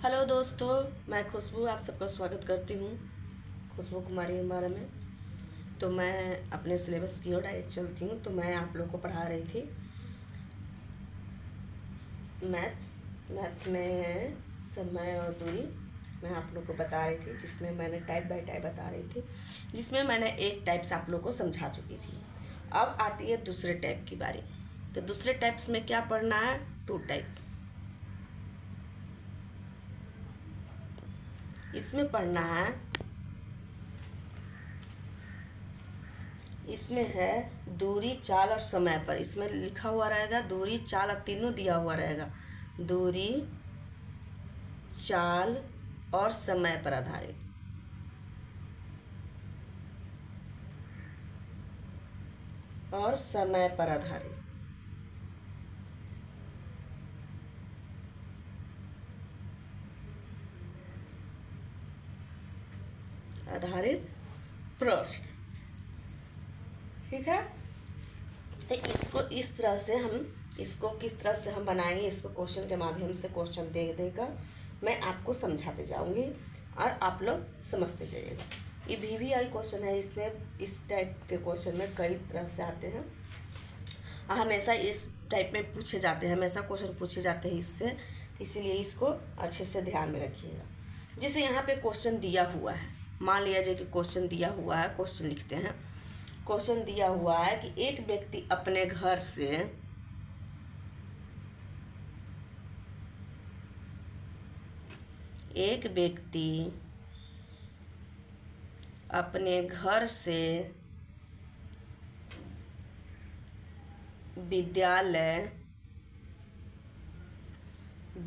Hello दोस्तों, मैं खुशबू आप सबका स्वागत करती हूँ खुशबू कुमारी हमारे में। तो मैं अपने सिलेबस की ओर डायरेक्ट चलती हूँ। तो मैं आप लोगों को पढ़ा रही थी मैथ में समय और दूरी। मैं आप लोग को बता रही थी, जिसमें मैंने टाइप बाय टाइप बता रही थी, जिसमें मैंने एक टाइप से आप लोग को समझा चुकी थी। अब आती है दूसरे टाइप की बारी। तो दूसरे टाइप्स में क्या पढ़ना है? Two type. इसमें पढ़ना है, इसमें है दूरी, चाल और समय पर। इसमें लिखा हुआ रहेगा दूरी, चाल और तीनों दिया हुआ रहेगा। दूरी, चाल और समय पर आधारित। और समय पर आधारित आधारित प्रश्न। ठीक है। तो इसको इस तरह से हम इसको किस तरह से हम बनाएंगे, इसको क्वेश्चन के माध्यम से क्वेश्चन दे देगा, मैं आपको समझाते जाऊंगी और आप लोग समझते जाइएगा। ये VVI क्वेश्चन है। इसमें इस टाइप के क्वेश्चन में कई तरह से आते हैं, हमेशा इस टाइप में पूछे जाते हैं, हमेशा क्वेश्चन पूछे जाते हैं इससे, इसीलिए इसको अच्छे से ध्यान में रखिएगा। जैसे यहाँ पे क्वेश्चन दिया हुआ है, मान लिया जाए कि क्वेश्चन दिया हुआ है, क्वेश्चन लिखते हैं। क्वेश्चन दिया हुआ है कि एक व्यक्ति अपने घर से विद्यालय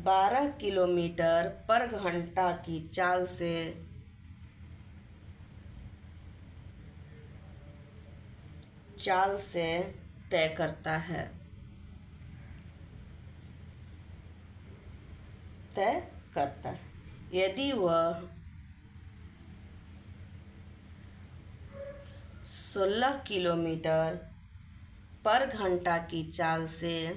12 किलोमीटर पर घंटा की चाल से तय करता है। यदि वह 16 किलोमीटर पर घंटा की चाल से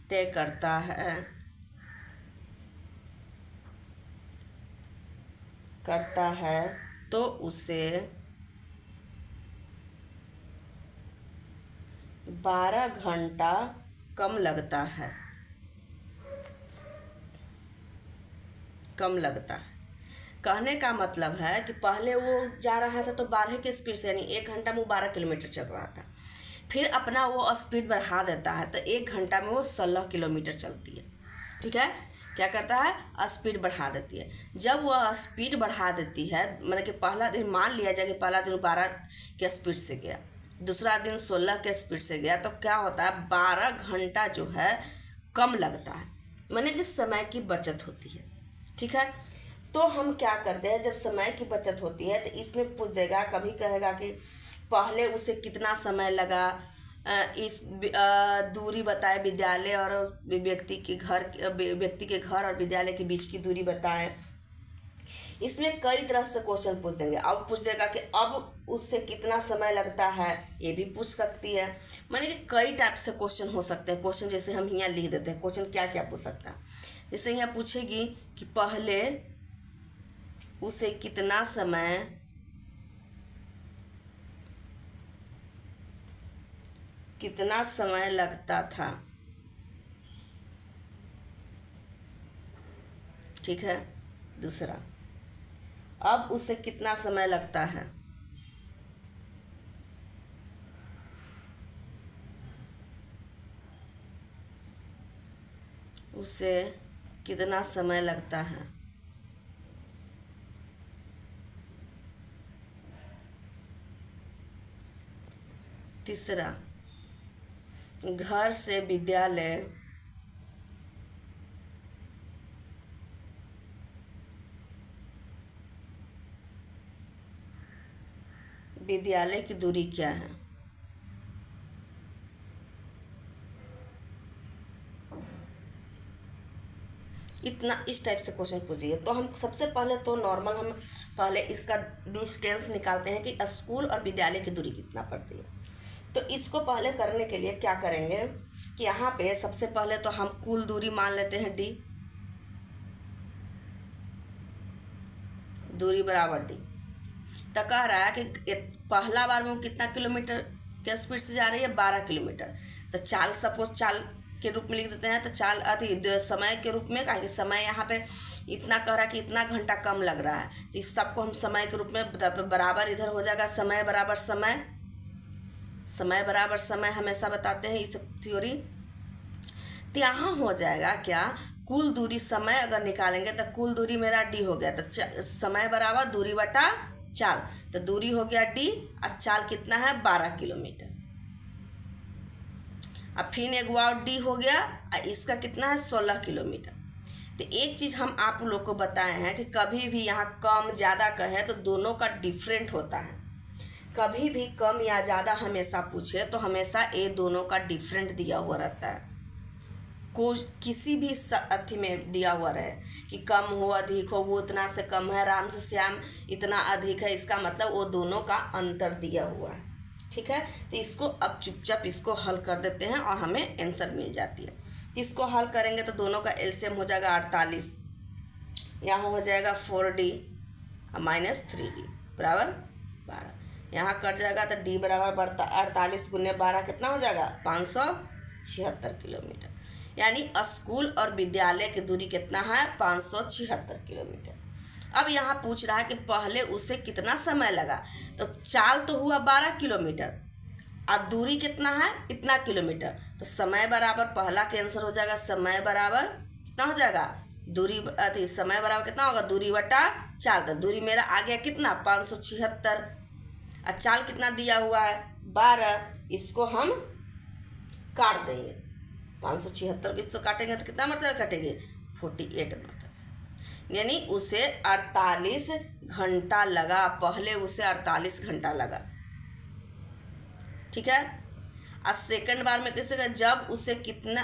तय करता है तो उसे 12 घंटा कम लगता है। कहने का मतलब है कि पहले वो जा रहा था तो 12 के स्पीड से, यानी 1 घंटा में वो 12 किलोमीटर चल रहा था। फिर अपना वो स्पीड बढ़ा देता है तो 1 घंटा में वो 16 किलोमीटर चलती है। ठीक है। क्या करता है? स्पीड बढ़ा देती है। जब वह स्पीड बढ़ा देती है, मतलब कि पहला दिन मान लिया जाए कि पहला दिन 12 के स्पीड से गया, दूसरा दिन 16 के स्पीड से गया, तो क्या होता है? 12 घंटा जो है कम लगता है, माने कि समय की बचत होती है। ठीक है। तो हम क्या करते हैं, जब समय की बचत होती है तो इसमें पूछ देगा, कभी कहेगा कि पहले उसे कितना समय लगा, इस दूरी बताए, विद्यालय और व्यक्ति के घर और विद्यालय के बीच की दूरी बताएं। इसमें कई तरह से क्वेश्चन पूछ देंगे। अब पूछ देगा कि अब उससे कितना समय लगता है, ये भी पूछ सकती है। माने कि कई टाइप से क्वेश्चन हो सकते हैं। क्वेश्चन जैसे हम यहाँ लिख देते हैं, क्वेश्चन क्या क्या पूछ सकता है। जैसे यहाँ पूछेगी कि पहले उसे कितना समय लगता था। ठीक है। दूसरा, अब उसे कितना समय लगता है। उसे कितना समय लगता है। तीसरा, घर से विद्यालय की दूरी क्या है। इतना इस टाइप से क्वेश्चन पूछिए। तो हम सबसे पहले तो नॉर्मल हम पहले इसका डिस्टेंस निकालते हैं कि स्कूल और विद्यालय की दूरी कितना पड़ती है। तो इसको पहले करने के लिए क्या करेंगे कि यहाँ पे सबसे पहले तो हम कुल दूरी मान लेते हैं d, दूरी बराबर d। तो कह रहा है कि पहला बार में वो कितना किलोमीटर के स्पीड से जा रही है, 12 किलोमीटर। तो चाल सपोज चाल के रूप में लिख देते हैं, तो चाल समय के रूप में, कहा कि समय यहाँ पे इतना कह रहा है कि इतना घंटा कम लग रहा है, तो इस सबको हम समय के रूप में बराबर इधर हो जाएगा समय बराबर समय, समय बराबर समय हमेशा बताते हैं इस थ्योरी। तो यहाँ हो जाएगा क्या, कुल दूरी समय अगर निकालेंगे तो कुल दूरी मेरा d हो गया, तो समय बराबर दूरी बटा चाल, तो दूरी हो गया d और चाल कितना है 12 किलोमीटर। अब फिर एक बार d हो गया और इसका कितना है 16 किलोमीटर। तो एक चीज़ हम आप लोग को बताए हैं कि कभी भी यहाँ कम ज़्यादा कहे तो दोनों का डिफरेंट होता है। कभी भी कम या ज़्यादा हमेशा पूछे तो हमेशा ये दोनों का डिफरेंट दिया हुआ रहता है। को किसी भी अथी में दिया हुआ रहे कि कम हो अधिक हो, वो उतना से कम है, राम से श्याम इतना अधिक है, इसका मतलब वो दोनों का अंतर दिया हुआ है। ठीक है, तो इसको अब चुपचाप इसको हल कर देते हैं और हमें आंसर मिल जाती है। इसको हल करेंगे तो दोनों का एलसीएम हो जाएगा 48, यहाँ हो जाएगा 4d माइनस 3d बराबर 12। यहाँ कट जाएगा तो d बराबर 48 गुने 12 कितना हो जाएगा 576 किलोमीटर। यानी स्कूल और विद्यालय की दूरी कितना है 576 किलोमीटर। अब यहाँ पूछ रहा है कि पहले उसे कितना समय लगा, तो चाल तो हुआ 12 किलोमीटर और दूरी कितना है इतना किलोमीटर, तो समय बराबर पहला के आंसर हो जाएगा समय बराबर कितना हो जाएगा दूरी समय बराबर कितना होगा दूरी बटा चाल। तो दूरी मेरा आ गया कितना 576 और चाल कितना दिया हुआ है 12। इसको हम काट देंगे, 576 को इसको काटेंगे तो कितना मरतबा कटेंगे 48 मरतबा, यानी उसे 48 घंटा लगा। पहले उसे 48 घंटा लगा। ठीक है, और सेकंड बार में कैसे का जब उसे कितना,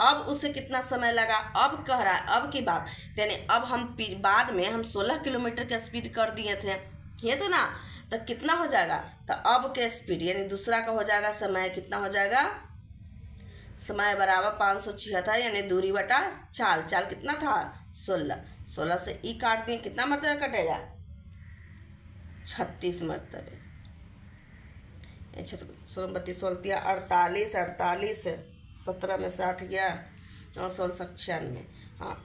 अब उसे कितना समय लगा, अब कह रहा है अब की बात, यानी अब हम बाद में हम 16 किलोमीटर का स्पीड कर दिए थे, किए थे ना, तो कितना हो जाएगा, तो अब के स्पीड यानी दूसरा का हो जाएगा समय कितना हो जाएगा समय बराबर 576 यानी दूरी बटा चाल, चाल कितना था 16, 16 से ई काट दिए कितना मरतबा कटेगा 36 मरतबे। 32 16 48 48 17 में 60 गया 9 16 96, हाँ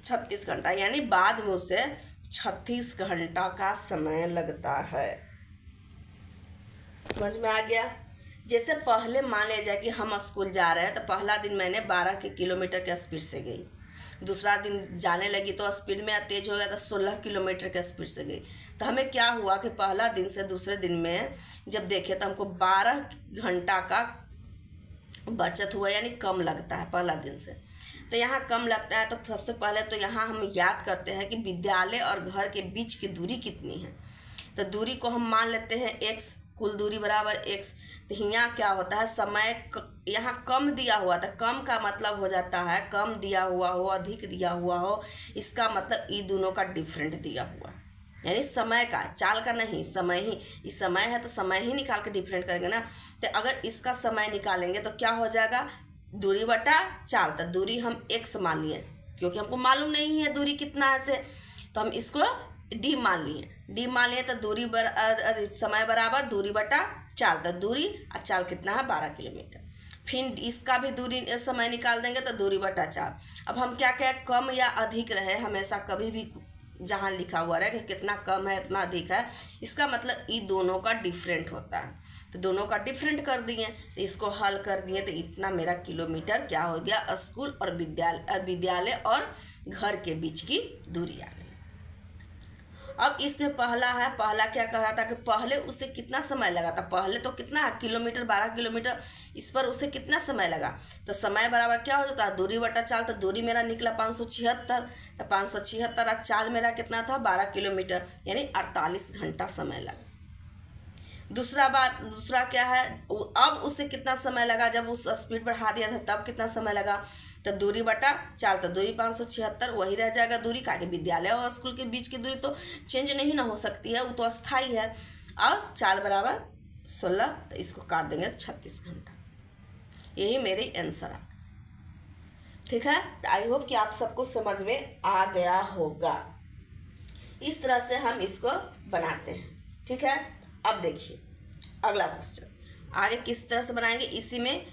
36 घंटा, यानी बाद में उसे 36 घंटा का समय लगता है। समझ में आ गया। जैसे पहले मान लिया जाए कि हम स्कूल जा रहे हैं, तो पहला दिन मैंने 12 किलोमीटर के स्पीड से गई, दूसरा दिन जाने लगी तो स्पीड में तेज हो गया तो 16 किलोमीटर के स्पीड से गई। तो हमें क्या हुआ कि पहला दिन से दूसरे दिन में जब देखे तो हमको 12 घंटा का बचत हुआ, यानी कम लगता है पहला दिन से। तो यहाँ कम लगता है तो सबसे पहले तो यहाँ हम याद करते हैं कि विद्यालय और घर के बीच की दूरी कितनी है। तो दूरी को हम मान लेते हैं x, कुल दूरी बराबर x। तो यहाँ क्या होता है समय यहाँ कम दिया हुआ था, कम का मतलब हो जाता है कम दिया हुआ हो अधिक दिया हुआ हो, इसका मतलब ये दोनों का डिफरेंट दिया हुआ, यानी समय का चाल का नहीं, समय ही, इस समय है तो समय ही निकाल के डिफरेंट करेंगे ना। तो अगर इसका समय निकालेंगे तो क्या हो जाएगा दूरी बटा चाल। तो दूरी हम x मान लिए क्योंकि हमको मालूम नहीं है दूरी कितना है से, तो हम इसको d मान लिए, d मान लिए तो दूरी समय बराबर दूरी बटा चाल। तो दूरी और चाल कितना है 12 किलोमीटर। फिर इसका भी दूरी समय निकाल देंगे तो दूरी बटा चाल। अब हम क्या कहें कम या अधिक रहे, हमेशा कभी भी जहाँ लिखा हुआ रहे कि कितना कम है इतना अधिक है, इसका मतलब ये दोनों का डिफरेंट होता है। तो दोनों का डिफरेंट कर दिए, तो इसको हल कर दिए तो इतना मेरा किलोमीटर क्या हो गया स्कूल और विद्यालय और घर के बीच की दूरी आ गई। अब इसमें पहला है, पहला क्या कह रहा था कि पहले उसे कितना समय लगा था, पहले तो कितना है किलोमीटर 12 किलोमीटर, इस पर उसे कितना समय लगा। तो समय बराबर क्या हो जाता है दूरी बटा चाल। तो दूरी मेरा निकला 576, तो 576 और चाल मेरा कितना था 12 किलोमीटर, यानी 48 घंटा समय लगा। दूसरा क्या है, अब उसे कितना समय लगा, जब उस स्पीड बढ़ा दिया था तब कितना समय लगा। तो दूरी बटा चाल, तो दूरी 576 वही रह जाएगा दूरी का, विद्यालय और स्कूल के बीच की दूरी तो चेंज नहीं ना हो सकती है, वो तो अस्थाई है। और चाल बराबर 16, तो इसको काट देंगे तो 36 घंटा। यही मेरी आंसर है। ठीक है, तो आई होप कि आप सबको समझ में आ गया होगा। इस तरह से हम इसको बनाते हैं। ठीक है, अब देखिए अगला क्वेश्चन आगे किस तरह से बनाएंगे। इसी में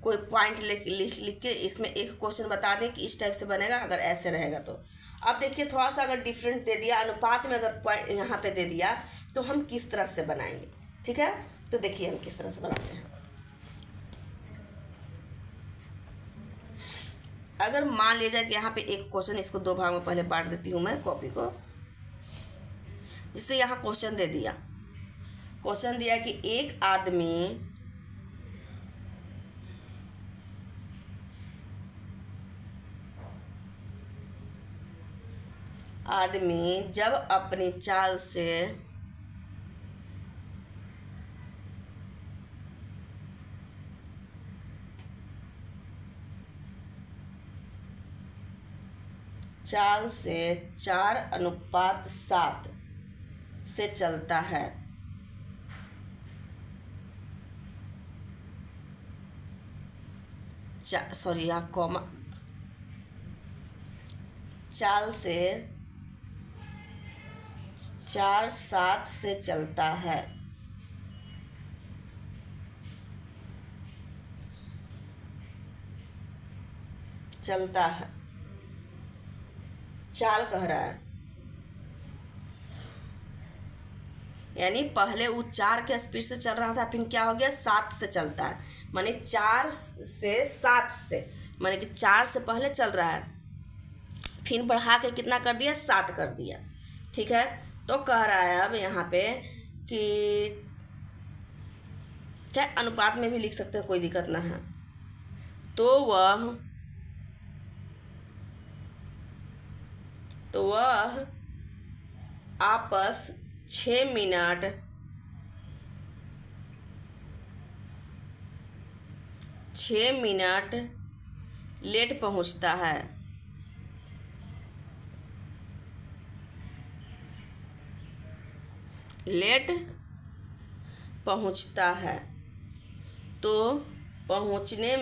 कोई पॉइंट लिख के इसमें एक क्वेश्चन बता दें कि इस टाइप से बनेगा अगर ऐसे रहेगा तो। अब देखिए थोड़ा सा अगर डिफरेंट दे दिया, अनुपात में अगर पॉइंट यहाँ पे दे दिया तो हम किस तरह से बनाएंगे। ठीक है, तो देखिए हम किस तरह से बनाते हैं। अगर मान लिया जाए कि यहाँ पे एक क्वेश्चन, इसको दो भाग में पहले बांट देती हूँ मैं कॉपी को, जिससे यहाँ क्वेश्चन दे दिया। क्वेश्चन दिया कि एक आदमी जब अपनी चाल से चाल से 4:7 से चलता है, सॉरी यहाँ कॉमा, चाल से 4:7 से चलता है, चाल कह रहा है। यानी पहले वो 4 के स्पीड से चल रहा था, फिर क्या हो गया 7 से चलता है, माने 4 से 7 से, माने कि 4 से पहले चल रहा है, फिर बढ़ा के कितना कर दिया 7 कर दिया। ठीक है, तो कह रहा है अब यहाँ पे कि चाहे अनुपात में भी लिख सकते हो, कोई दिक्कत ना है। तो वह आपस 6 मिनट लेट पहुंचता है। तो पहुंचने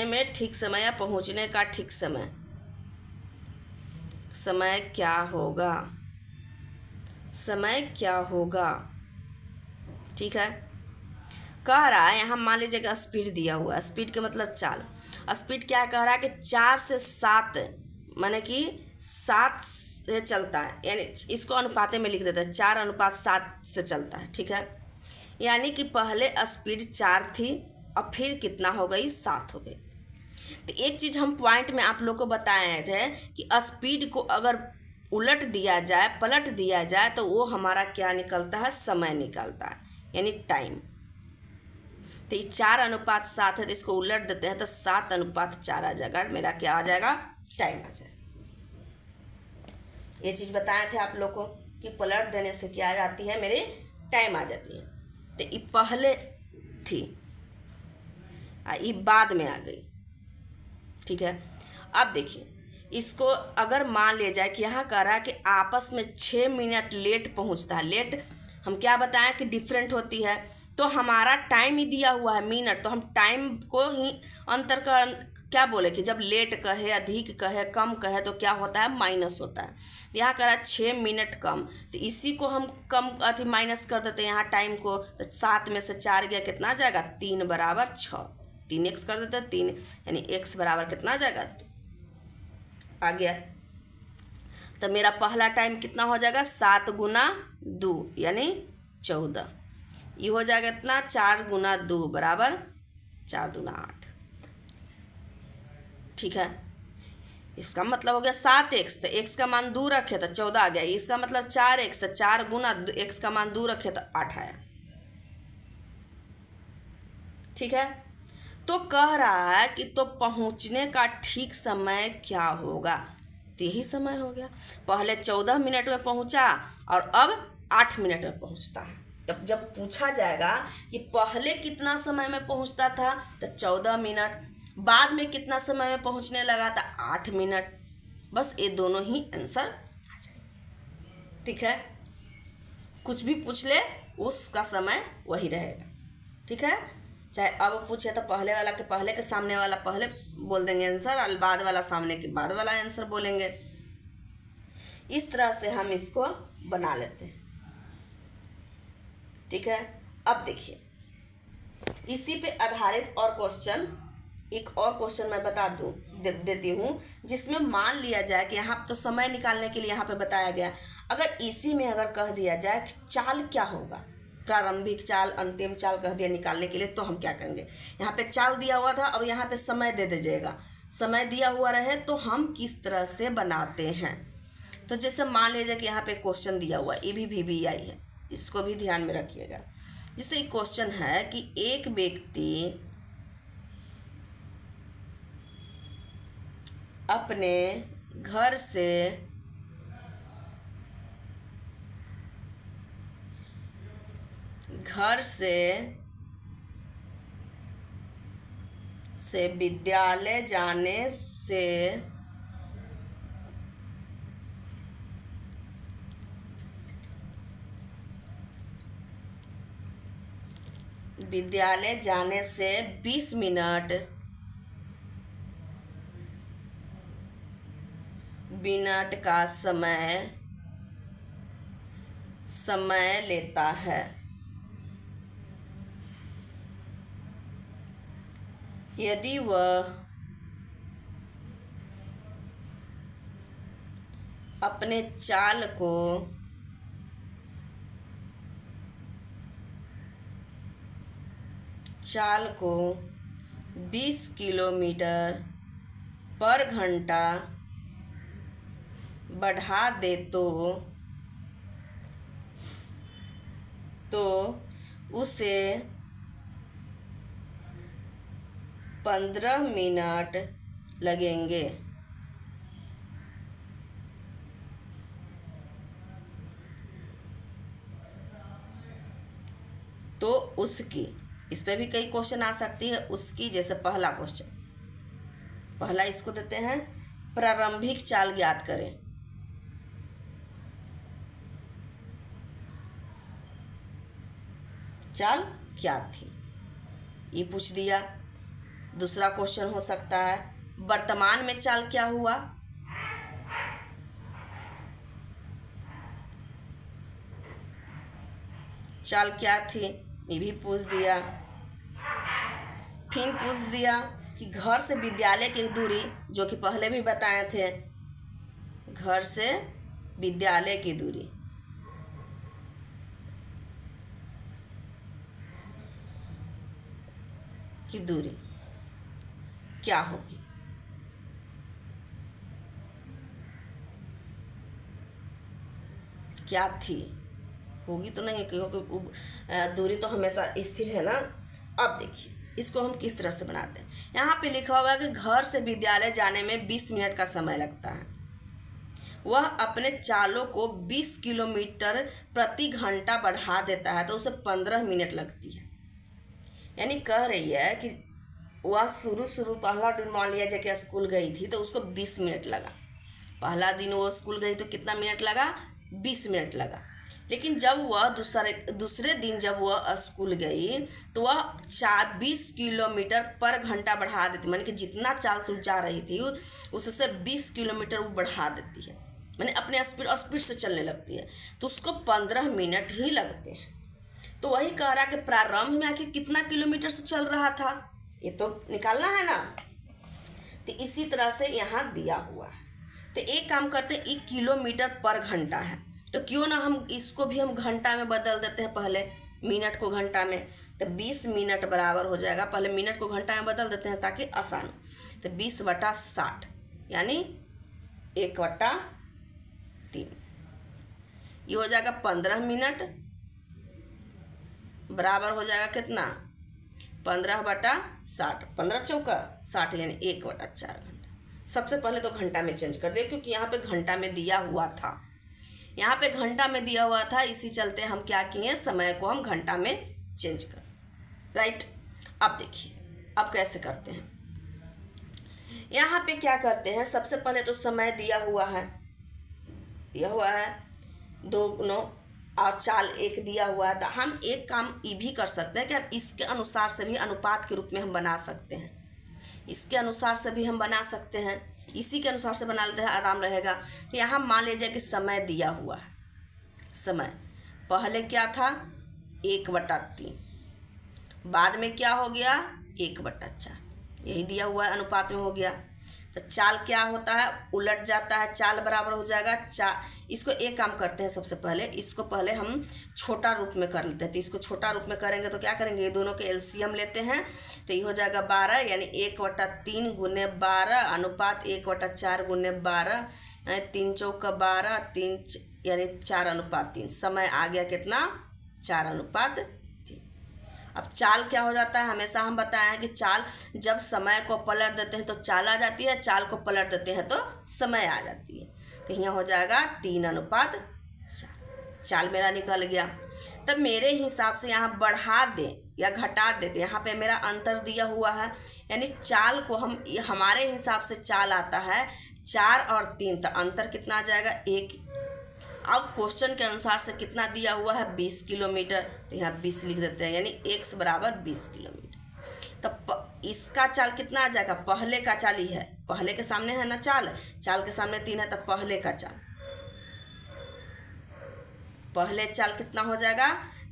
में ठीक समय या पहुंचने का ठीक समय क्या होगा। ठीक है, कह रहा है यहाँ मान लीजिएगा स्पीड दिया हुआ है, स्पीड के मतलब चाल। स्पीड क्या कह रहा है कि 4 से 7 माने कि 7 से चलता है, यानी इसको अनुपाते में लिख देता है, 4:7 से चलता है। ठीक है, यानी कि पहले स्पीड 4 थी और फिर कितना हो गई 7 हो गई। तो एक चीज़ हम पॉइंट में आप लोग को बताए थे कि स्पीड को अगर पलट दिया जाए तो वो हमारा क्या निकलता है, समय निकलता है, यानी टाइम। तो ये 4:7 है, तो इसको उलट देते हैं तो 7:4 आ जाएगा, मेरा क्या आ जाएगा, टाइम आ जाएगा। ये चीज़ बताए थे आप लोग को कि पलट देने से क्या आ जाती है, मेरी टाइम आ जाती है। तो ये पहले थी, ये बाद में आ गई। ठीक है, अब देखिए इसको अगर मान लिया जाए कि यहाँ कह रहा है कि आपस में 6 मिनट लेट पहुँचता है। लेट हम क्या बताएं कि डिफरेंट होती है, तो हमारा टाइम ही दिया हुआ है मिनट, तो हम टाइम को ही अंतर का क्या बोले कि जब लेट कहे, अधिक कहे, कम कहे तो क्या होता है, माइनस होता है। यहाँ कह रहा है 6 मिनट कम, तो इसी को हम कम माइनस कर देते हैं यहाँ टाइम को, तो 7 में से 4 गया कितना आ जाएगा, 3 = 6, 3x कर देते हैं 3, यानी x बराबर कितना आ जाएगा, आ गया। तो मेरा पहला टाइम कितना हो जाएगा, 7 × 2 यानी 14, ये हो जाएगा इतना 4 × 2 = 4 × 8। ठीक है, इसका मतलब हो गया 7x, तो x का मान 2 रखे तो 14 आ गया। इसका मतलब 4x, तो 4 × x का मान 2 रखे तो 8 आया। ठीक है, तो कह रहा है कि तो पहुंचने का ठीक समय क्या होगा, तो यही समय हो गया। पहले 14 मिनट में पहुंचा और अब 8 मिनट में पहुंचता है। तब जब पूछा जाएगा कि पहले कितना समय में पहुंचता था तो 14 मिनट, बाद में कितना समय में पहुंचने लगा था 8 मिनट, बस ये दोनों ही आंसर आ जाए। ठीक है, कुछ भी पूछ ले उसका समय वही रहेगा। ठीक है, चाहे अब पूछे तो पहले वाला के पहले के सामने वाला पहले बोल देंगे आंसर, और बाद वाला सामने के बाद वाला आंसर बोलेंगे। इस तरह से हम इसको बना लेते हैं। ठीक है, अब देखिए इसी पे आधारित और क्वेश्चन, एक और क्वेश्चन मैं बता दूं देती हूँ, जिसमें मान लिया जाए कि यहाँ तो समय निकालने के लिए यहाँ पे बताया गया, अगर इसी में अगर कह दिया जाए कि चाल क्या होगा, प्रारंभिक चाल अंतिम चाल कह दिया निकालने के लिए, तो हम क्या करेंगे। यहाँ पे चाल दिया हुआ था, अब यहाँ पे समय दे दीजिएगा, समय दिया हुआ रहे तो हम किस तरह से बनाते हैं। तो जैसे मान लीजिए कि यहाँ पे क्वेश्चन दिया हुआ है, EVVBI है, इसको भी ध्यान में रखिएगा। जैसे एक क्वेश्चन है कि एक व्यक्ति अपने घर से विद्यालय जाने से विद्यालय जाने से 20 मिनट का समय लेता है। यदि वह अपने चाल को 20 किलोमीटर पर घंटा बढ़ा दे तो उसे 15 मिनट लगेंगे। तो उसकी, इस पे भी कई क्वेश्चन आ सकती है उसकी। जैसे पहला क्वेश्चन, पहला इसको देते हैं प्रारंभिक चाल ज्ञात करें। चाल क्या थी, ये पूछ दिया। दूसरा क्वेश्चन हो सकता है वर्तमान में चाल क्या हुआ, चाल क्या थी, ये भी पूछ दिया। फिर पूछ दिया कि घर से विद्यालय की दूरी, जो कि पहले भी बताए थे, घर से विद्यालय की दूरी क्या होगी। क्या थी, होगी तो नहीं, क्योंकि दूरी तो हमेशा स्थिर है ना। अब देखिए इसको हम किस तरह से बनाते हैं। यहाँ पे लिखा हुआ है कि घर से विद्यालय जाने में 20 मिनट का समय लगता है। वह अपने चालों को 20 किलोमीटर प्रति घंटा बढ़ा देता है तो उसे 15 मिनट लगती है। यानी कह रही है कि वह शुरू पहला दिन मान लिया जाए कि स्कूल गई थी तो उसको 20 मिनट लगा। पहला दिन वो स्कूल गई तो कितना मिनट लगा, 20 मिनट लगा। लेकिन जब वह दूसरे दिन जब वह स्कूल गई तो वह 20 किलोमीटर पर घंटा बढ़ा देती, माने कि जितना चाल से जा रही थी उससे 20 किलोमीटर वो बढ़ा देती है, माने अपने स्पीड से चलने लगती है, तो उसको 15 मिनट ही लगते हैं। तो वही कह रहा कि प्रारंभ में आखिर कितना किलोमीटर से चल रहा था, ये तो निकालना है ना। तो इसी तरह से यहाँ दिया हुआ है। तो एक काम करते हैं, 1 किलोमीटर पर घंटा है तो क्यों ना हम इसको भी हम घंटा में बदल देते हैं, पहले मिनट को घंटा में। तो 20 मिनट बराबर हो जाएगा, पहले मिनट को घंटा में बदल देते हैं ताकि आसान। तो 20/60 यानी 1/3, ये हो जाएगा 15 मिनट बराबर हो जाएगा कितना, 15/60, 15 चौका 60 यानी 1/4 घंटा। सबसे पहले तो घंटा में चेंज कर दे, क्योंकि यहाँ पे घंटा में दिया हुआ था, यहाँ पे घंटा में दिया हुआ था, इसी चलते हम क्या किए, समय को हम घंटा में चेंज कर, राइट। अब देखिए अब कैसे करते हैं। यहाँ पे क्या करते हैं, सबसे पहले तो समय दिया हुआ है दोनों और चाल एक दिया हुआ है, तो हम एक काम ये भी कर सकते हैं कि हम इसके अनुसार से भी अनुपात के रूप में हम बना सकते हैं, इसके अनुसार से भी हम बना सकते हैं, इसी के अनुसार से बना लेते हैं, आराम रहेगा। तो यहाँ मान लीजिए कि समय दिया हुआ है, समय पहले क्या था 1/3, बाद में क्या हो गया 1/4, यही दिया हुआ है, अनुपात में हो गया। तो चाल क्या होता है, उलट जाता है, चाल बराबर हो जाएगा इसको एक काम करते हैं, सबसे पहले इसको पहले हम छोटा रूप में कर लेते हैं। तो इसको छोटा रूप में करेंगे तो क्या करेंगे, ये दोनों के एलसीएम लेते हैं, तो ये हो जाएगा 12, यानी 1/3 × 12 अनुपात 1/4 × 12, 3 चौका 12, 3 यानी 4/3। समय आ गया कितना 4/3। अब चाल क्या हो जाता है, हमेशा हम बताए हैं कि चाल जब समय को पलट देते हैं तो चाल आ जाती है, चाल को पलट देते हैं तो समय आ जाती है। तो यहाँ हो जाएगा 3/4, चाल मेरा निकल गया। तब मेरे हिसाब से यहाँ बढ़ा दें या घटा देते, यहाँ पे मेरा अंतर दिया हुआ है, यानी चाल को हम हमारे हिसाब से चाल आता है 4 और 3, तो अंतर कितना आ जाएगा 1। अब क्वेश्चन के अनुसार से कितना दिया हुआ है 20 किलोमीटर, तो यहाँ 20 लिख देते हैं, यानी x बराबर 20 किलोमीटर। तो इसका चाल कितना आ जाएगा, पहले का चाल ही है, पहले के सामने है ना चाल, चाल के सामने 3 है, तो पहले का चाल, पहले चाल कितना हो जाएगा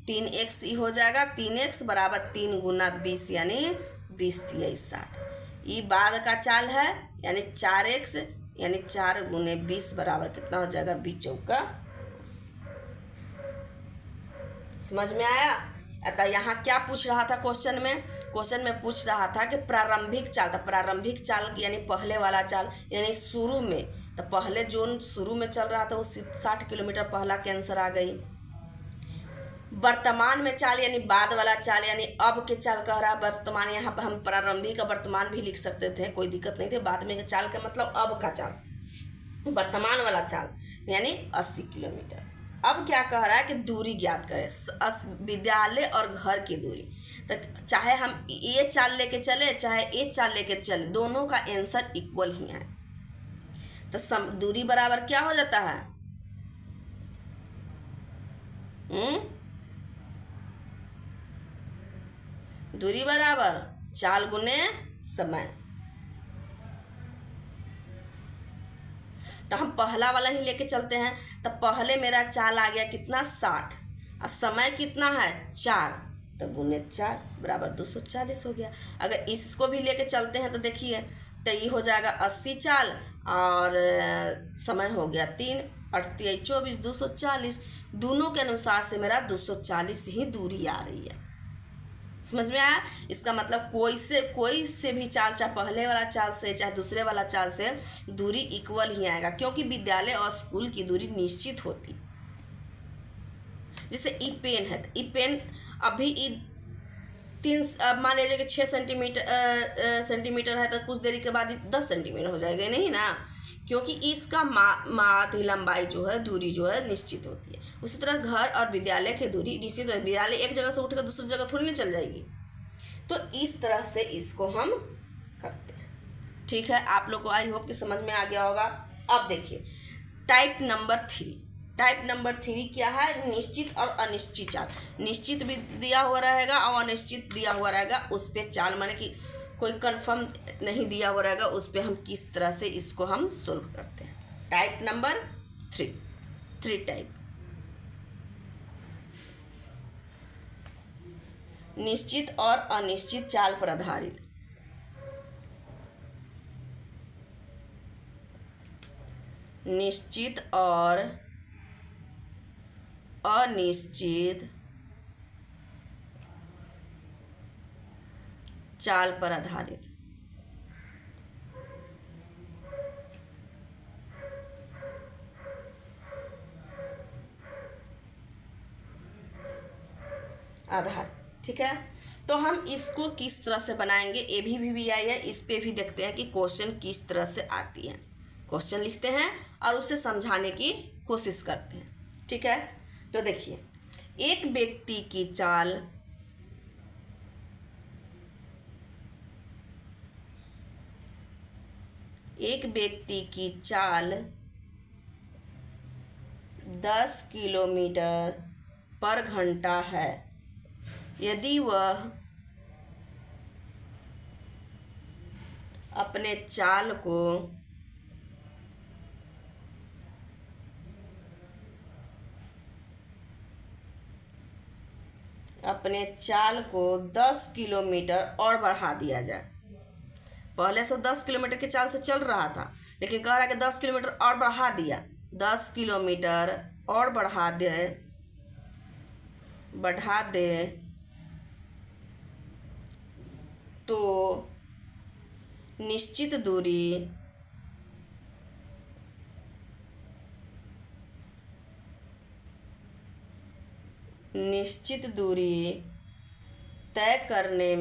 3x ही हो जाएगा, 3x बराबर 3 × 20 यानी 20 × 3 = 60। ये बाद का चाल है, यानी 4x यानी 4 × 20 बराबर कितना हो जाएगा 20 चौका। समझ में आया। अतः यहाँ क्या पूछ रहा था क्वेश्चन में पूछ रहा था कि प्रारंभिक चाल, तो प्रारंभिक चाल यानी पहले वाला चाल, यानी शुरू में, तो पहले जो शुरू में चल रहा था वो 60 किलोमीटर, पहला के आंसर आ गई। वर्तमान में चाल यानी बाद वाला चाल, यानी अब के चाल कह रहा है वर्तमान, यहाँ पर हम प्रारंभिक का वर्तमान भी लिख सकते थे, कोई दिक्कत नहीं थी। बाद में का चाल का मतलब अब का चाल, वर्तमान वाला चाल यानी 80 किलोमीटर। अब क्या कह रहा है कि दूरी ज्ञात करें, विद्यालय और घर की दूरी। तो चाहे हम ये चाल लेके चले चाहे ये चाल लेके चले, दोनों का आंसर इक्वल ही है। तो दूरी बराबर क्या हो जाता है, दूरी बराबर चाल गुने समय। तो हम पहला वाला ही लेके चलते हैं, तो पहले मेरा चाल आ गया कितना 60, और समय कितना है 4, तो गुने 4 बराबर 240 हो गया। अगर इसको भी लेके चलते हैं तो देखिए, तो ये हो जाएगा 80 चाल और समय हो गया 3, 38 24 240, दोनों के अनुसार से मेरा 240 ही दूरी आ रही है। समझ में आया। इसका मतलब कोई से भी चाल, चाहे पहले वाला चाल से चाहे दूसरे वाला चाल से, दूरी इक्वल ही आएगा, क्योंकि विद्यालय और स्कूल की दूरी निश्चित होती। जैसे ई पेन है, ई पेन अभी मान लीजिए कि 6 सेंटीमीटर है, तो कुछ देरी के बाद 10 सेंटीमीटर हो जाएगा, नहीं ना, क्योंकि इसका माध्य लंबाई जो है, दूरी जो है निश्चित होती है। उसी तरह घर और विद्यालय की दूरी निश्चित है, विद्यालय एक जगह से उठकर दूसरी जगह थोड़ी नहीं चल जाएगी। तो इस तरह से इसको हम करते हैं। ठीक है, आप लोग को आई होप कि समझ में आ गया होगा। अब देखिए टाइप नंबर 3 क्या है, निश्चित और अनिश्चित चाल। निश्चित भी दिया हुआ रहेगा और अनिश्चित दिया हुआ रहेगा, उस पर चाल माने कि कोई कंफर्म नहीं दिया हुआ रहेगा, उस पर हम किस तरह से इसको हम सोल्व करते हैं। टाइप नंबर 3 टाइप, निश्चित और अनिश्चित चाल पर आधारित। निश्चित और अनिश्चित चाल पर आधारित। ठीक है, तो हम इसको किस तरह से बनाएंगे, ये भी आई है, इस पे भी देखते हैं कि क्वेश्चन किस तरह से आती है। क्वेश्चन लिखते हैं और उसे समझाने की कोशिश करते हैं। ठीक है, तो देखिए एक व्यक्ति की चाल 10 किलोमीटर पर घंटा है, यदि वह अपने चाल को अपने चाल को 10 किलोमीटर और बढ़ा दिया जाए। पहले से 10 किलोमीटर की चाल से चल रहा था, लेकिन कह रहा है कि 10 किलोमीटर और बढ़ा दिया। 10 किलोमीटर और बढ़ा दे तो निश्चित दूरी तय करने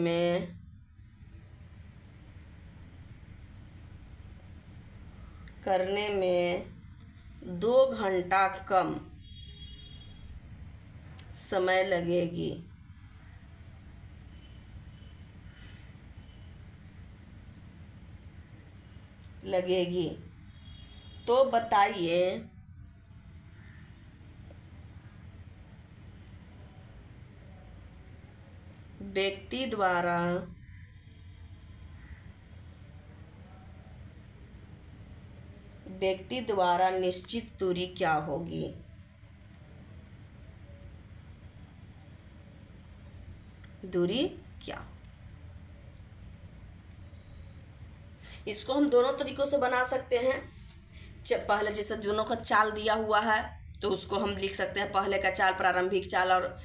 में 2 घंटा कम समय लगेगी। तो बताइए व्यक्ति द्वारा निश्चित दूरी क्या होगी? दूरी क्या? इसको हम दोनों तरीकों से बना सकते हैं। पहले जैसे दोनों का चाल दिया हुआ है तो उसको हम लिख सकते हैं, पहले का चाल प्रारंभिक चाल और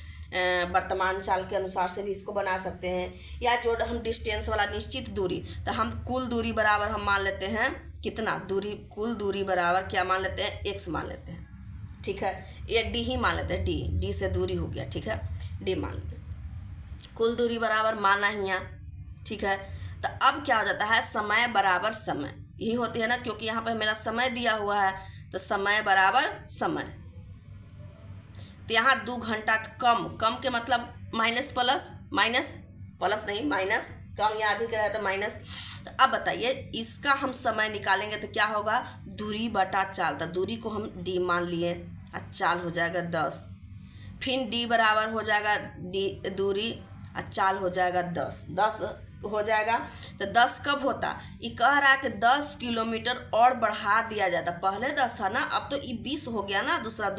वर्तमान चाल के अनुसार से भी इसको बना सकते हैं। या जो हम डिस्टेंस वाला निश्चित दूरी, तो हम कुल दूरी बराबर हम मान लेते हैं कितना दूरी, कुल दूरी बराबर क्या मान लेते हैं, x मान लेते हैं। ठीक है, ये d ही मान लेते हैं, d से दूरी हो गया। ठीक है, d मान लेते हैं, कुल दूरी बराबर माना ही यहाँ। ठीक है, तो अब क्या हो जाता है, समय बराबर समय यही होती है ना, क्योंकि यहाँ पर मेरा समय दिया हुआ है, तो समय बराबर समय। तो यहाँ 2 घंटा कम के मतलब माइनस प्लस नहीं माइनस, कम या अधिक रहे तो माइनस। तो अब बताइए इसका हम समय निकालेंगे तो क्या होगा, दूरी बटा चाल। तो दूरी को हम d मान लिए और चाल हो जाएगा 10, फिर d बराबर हो जाएगा d दूरी और चाल हो जाएगा 10 हो जाएगा। तो 10 कब होता, ये कह रहा है कि 10 किलोमीटर और बढ़ा दिया जाता। पहले 10 था ना, अब तो ये 20 हो गया ना, दूसरा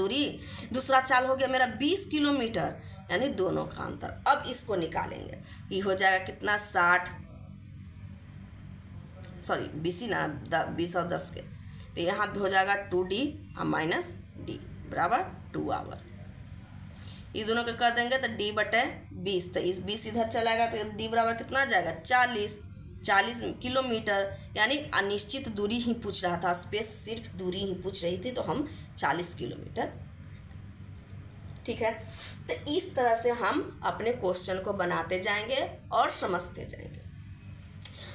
चाल हो गया मेरा 20 किलोमीटर, यानी दोनों का अंतर। अब इसको निकालेंगे, ये हो जाएगा कितना 20 और 10 के, तो यहाँ हो जाएगा 2d और माइनस d बराबर 2 आवर। ये दोनों के कर देंगे तो d बटे 20, तो इस 20 इधर चलाएगा तो d बराबर कितना आ जाएगा 40 किलोमीटर। यानी अनिश्चित दूरी ही पूछ रहा था, स्पेस सिर्फ दूरी ही पूछ रही थी, तो हम 40 किलोमीटर। ठीक है, तो इस तरह से हम अपने क्वेश्चन को बनाते जाएंगे और समझते जाएंगे।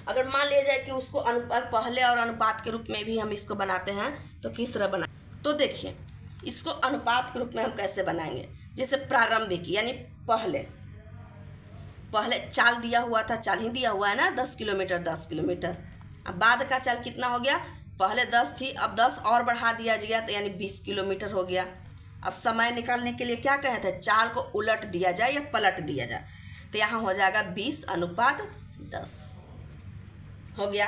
अगर मान लिया जाए कि उसको अनुपात पहले और अनुपात के रूप में भी हम इसको बनाते हैं तो किस तरह बना, तो देखिए इसको अनुपात के रूप में हम कैसे बनाएंगे। जैसे प्रारंभिक यानी पहले चाल दिया हुआ था, चाल ही दिया हुआ है ना 10 किलोमीटर। अब बाद का चाल कितना हो गया, पहले 10 थी, अब 10 और बढ़ा दिया गया तो यानी 20 किलोमीटर हो गया। अब समय निकालने के लिए क्या कहे थे, चाल को उलट दिया जाए या पलट दिया जाए, तो यहाँ हो जाएगा 20:10 हो गया।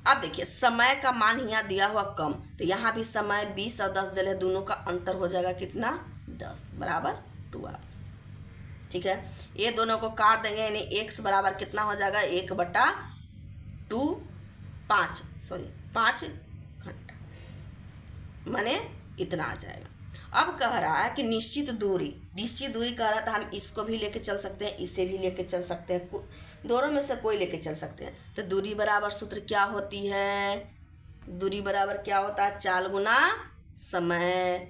अब देखिए समय का मान यहाँ दिया हुआ कम, तो यहाँ भी समय 20 और 10 दिले, दोनों का अंतर हो जाएगा कितना 10 बराबर 2 आवर। ठीक है, ये दोनों को काट देंगे, यानी x बराबर कितना हो जाएगा 1/2 5 घंटा, माने इतना आ जाएगा। अब कह रहा है कि निश्चित दूरी कह रहा था, हम इसको भी लेके चल सकते हैं, इसे भी लेके चल सकते हैं, दोनों में से कोई लेके चल सकते हैं। तो दूरी बराबर सूत्र क्या होती है, दूरी बराबर क्या होता है, चाल गुना समय।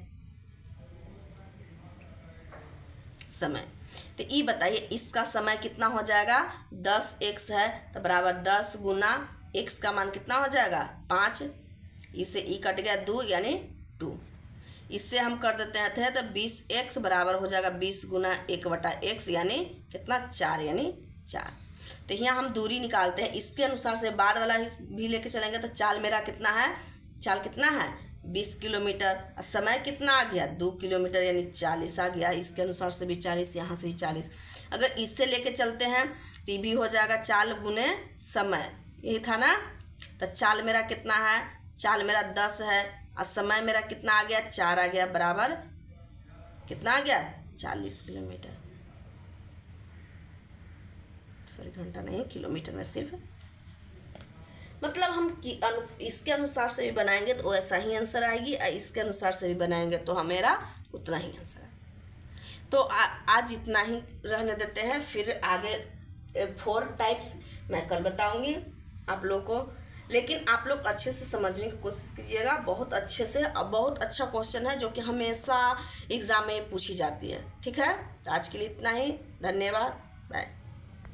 तो ये बताइए इसका समय कितना हो जाएगा, 10x है तो बराबर 10 गुना x का मान कितना हो जाएगा 5, इससे ई कट गया 2 यानी 2, इससे हम कर देते हैं थे तो 20x बराबर हो जाएगा 20 गुना 1/x यानी कितना 4 यानी 4। तो यहाँ हम दूरी निकालते हैं, इसके अनुसार से बाद वाला भी लेके चलेंगे तो चाल मेरा कितना है, 20 किलोमीटर, और समय कितना आ गया 2 किलोमीटर यानी 40 आ गया। इसके अनुसार से भी 40, यहाँ से भी 40। अगर इससे लेके चलते हैं तो ये भी हो जाएगा चाल गुने समय, यही था ना। तो चाल मेरा कितना है, चाल मेरा 10 है और समय मेरा कितना आ गया 4 आ गया, बराबर कितना आ गया 40 किलोमीटर। सॉरी घंटा नहीं, किलोमीटर में सिर्फ। मतलब हम इसके अनुसार से भी बनाएंगे तो ऐसा ही आंसर आएगी, और इसके अनुसार से भी बनाएंगे तो हमेरा उतना ही आंसर है। तो आज इतना ही रहने देते हैं, फिर आगे 4 टाइप्स मैं कल बताऊंगी आप लोग को। लेकिन आप लोग अच्छे से समझने की कोशिश कीजिएगा, बहुत अच्छे से। अब बहुत अच्छा क्वेश्चन है जो कि हमेशा एग्ज़ाम में पूछी जाती है। ठीक है, तो आज के लिए इतना ही, धन्यवाद, बाय।